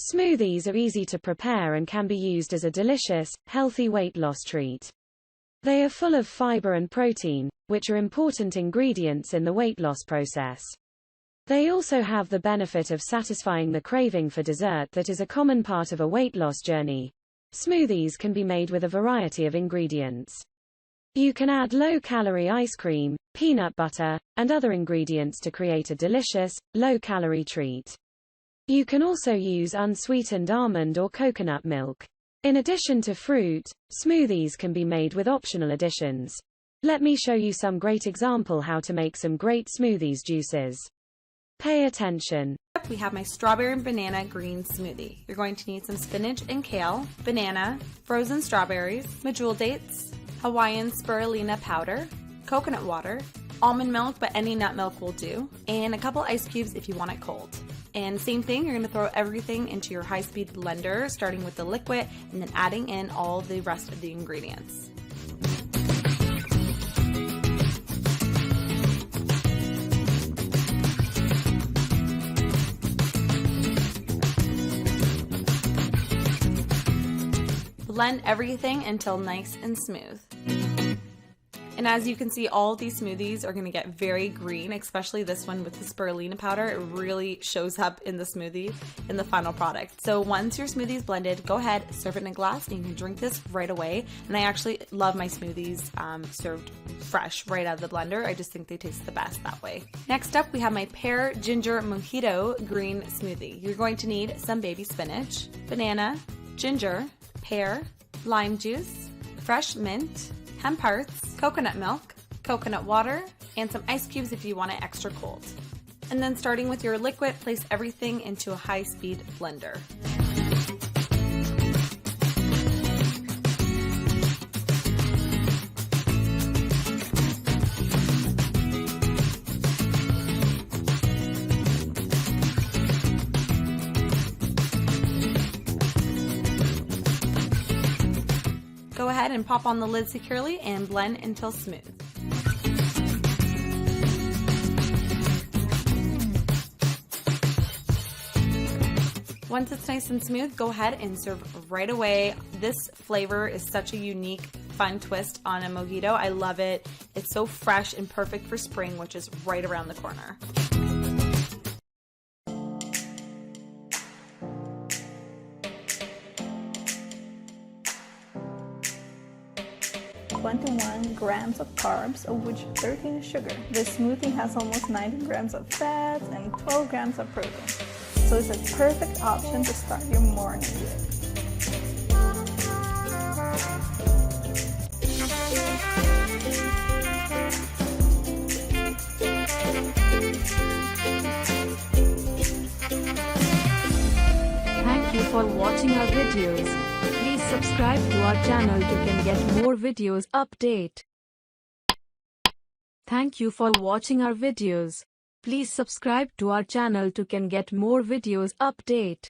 Smoothies are easy to prepare and can be used as a delicious, healthy weight loss treat. They are full of fiber and protein, which are important ingredients in the weight loss process. They also have the benefit of satisfying the craving for dessert that is a common part of a weight loss journey. Smoothies can be made with a variety of ingredients. You can add low-calorie ice cream, peanut butter, and other ingredients to create a delicious, low-calorie treat. You can also use unsweetened almond or coconut milk. In addition to fruit, smoothies can be made with optional additions. Let me show you some great example how to make some great smoothies juices. Pay attention. We have my strawberry and banana green smoothie. You're going to need some spinach and kale, banana, frozen strawberries, medjool dates, Hawaiian spirulina powder, coconut water, almond milk, but any nut milk will do, and a couple ice cubes if you want it cold. And same thing, you're going to throw everything into your high-speed blender, starting with the liquid and then adding in all the rest of the ingredients. Blend everything until nice and smooth. And as you can see, all of these smoothies are going to get very green, especially this one with the spirulina powder. It really shows up in the smoothie in the final product. So once your smoothie is blended, go ahead, serve it in a glass, and you can drink this right away. And I actually love my smoothies served fresh right out of the blender. I just think they taste the best that way. Next up, we have my pear ginger mojito green smoothie. You're going to need some baby spinach, banana, ginger, pear, lime juice, fresh mint, hemp hearts, coconut milk, coconut water, and some ice cubes if you want it extra cold. And then starting with your liquid, place everything into a high-speed blender. Go ahead and pop on the lid securely and blend until smooth. Once it's nice and smooth, go ahead and serve right away. This flavor is such a unique, fun twist on a mojito. I love it. It's so fresh and perfect for spring, which is right around the corner. 21 grams of carbs, of which 13 is sugar. This smoothie has almost 90 grams of fats and 12 grams of protein. So it's a perfect option to start your morning with. Thank you for watching our videos. Please subscribe to our channel to can get more videos update. Thank you for watching our videos. Please subscribe to our channel to can get more videos update.